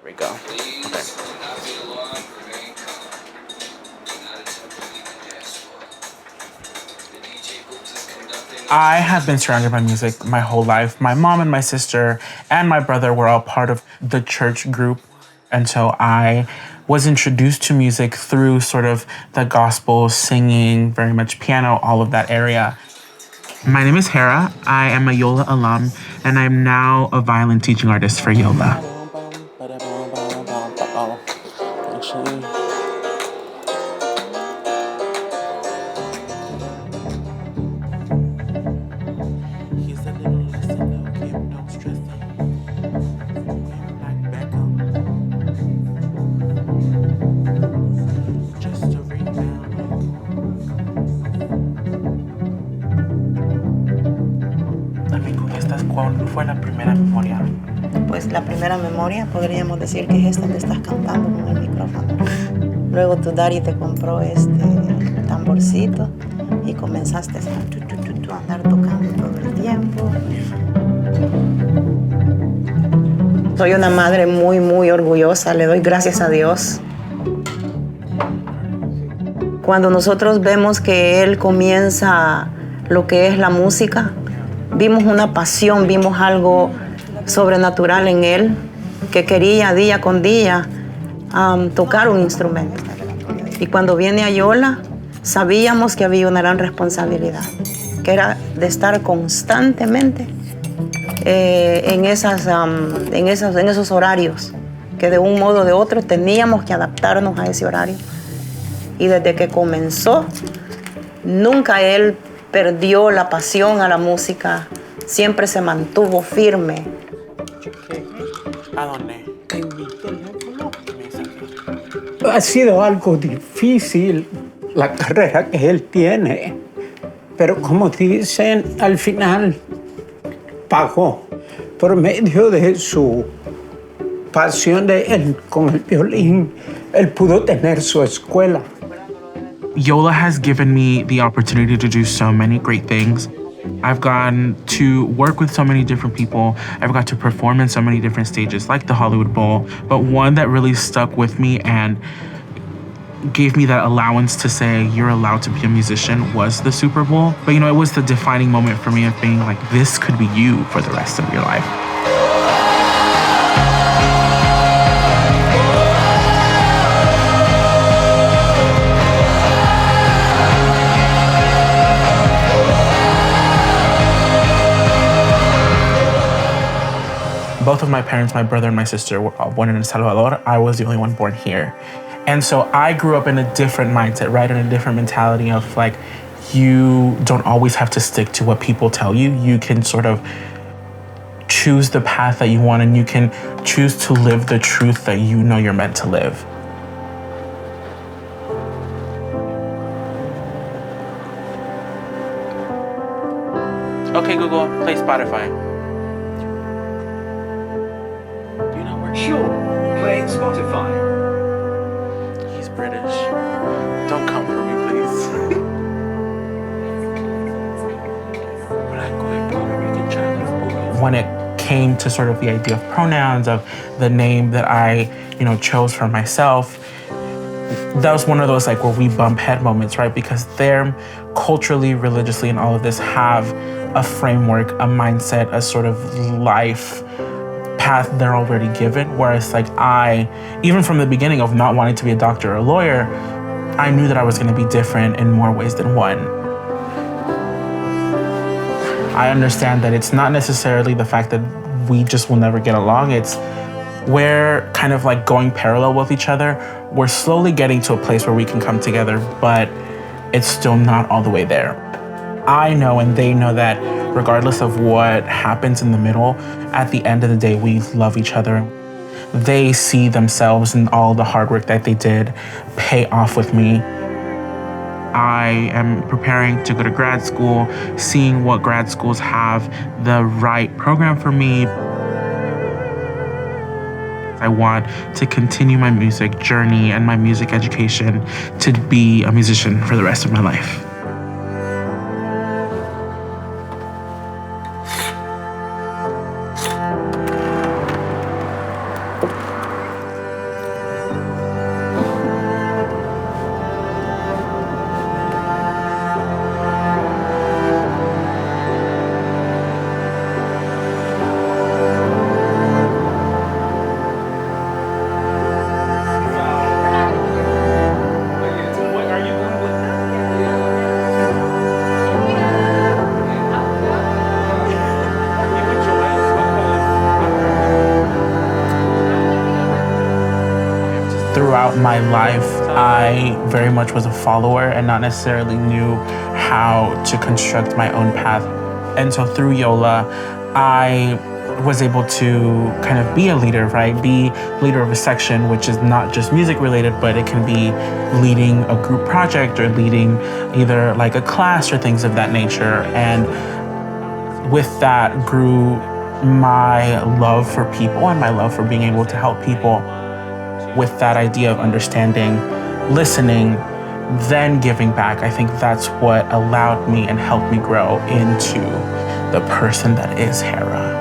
There we go. Okay. I have been surrounded by music my whole life. My mom and my sister and my brother were all part of the church group. And so I was introduced to music through sort of the gospel, singing, very much piano, all of that area. My name is Hera. I am a Yola alum, and I'm now a violin teaching artist for Yola. ¿Cuál fue la primera memoria? Pues la primera memoria podríamos decir que es esta que estás cantando con el micrófono. Luego tu daddy te compró este tamborcito y comenzaste a andar tocando todo el tiempo. Soy una madre muy, muy orgullosa, le doy gracias a Dios. Cuando nosotros vemos que él comienza lo que es la música, vimos una pasión, vimos algo sobrenatural en él, que quería día con día tocar un instrumento. Y cuando viene a Yola, sabíamos que había una gran responsabilidad, que era de estar constantemente en esos horarios, que de un modo o de otro teníamos que adaptarnos a ese horario. Y desde que comenzó, nunca él perdió la pasión a la música, siempre se mantuvo firme. ¿A dónde? En mi teléfono. Ha sido algo difícil la carrera que él tiene, pero como dicen, al final pagó por medio de su pasión de él con el violín. Él pudo tener su escuela. Yola has given me the opportunity to do so many great things. I've gotten to work with so many different people. I've got to perform in so many different stages, like the Hollywood Bowl. But one that really stuck with me and gave me that allowance to say you're allowed to be a musician was the Super Bowl. But it was the defining moment for me of being like, this could be you for the rest of your life. Both of my parents, my brother and my sister, were all born in El Salvador. I was the only one born here. And so I grew up in a different mindset, right? In a different mentality of like, you don't always have to stick to what people tell you. You can sort of choose the path that you want, and you can choose to live the truth that you know you're meant to live. Okay, Google, play Spotify. Sure, playing Spotify. He's British. Don't come for me, please. When it came to sort of the idea of pronouns, of the name that I, chose for myself, that was one of those like where we bump head moments, right? Because they're culturally, religiously, and all of this have a framework, a mindset, a sort of life path they're already given, whereas like I, even from the beginning of not wanting to be a doctor or a lawyer, I knew that I was going to be different in more ways than one. I understand that it's not necessarily the fact that we just will never get along. It's we're kind of like going parallel with each other. We're slowly getting to a place where we can come together, but it's still not all the way there. I know and they know that regardless of what happens in the middle, at the end of the day, we love each other. They see themselves and all the hard work that they did pay off with me. I am preparing to go to grad school, seeing what grad schools have the right program for me. I want to continue my music journey and my music education to be a musician for the rest of my life. throughout my life, I very much was a follower and not necessarily knew how to construct my own path. And so through Yola, I was able to kind of be a leader, right? Be leader of a section, which is not just music related, but it can be leading a group project or leading either like a class or things of that nature. And with that grew my love for people and my love for being able to help people with that idea of understanding, listening, then giving back. I think that's what allowed me and helped me grow into the person that is Hera.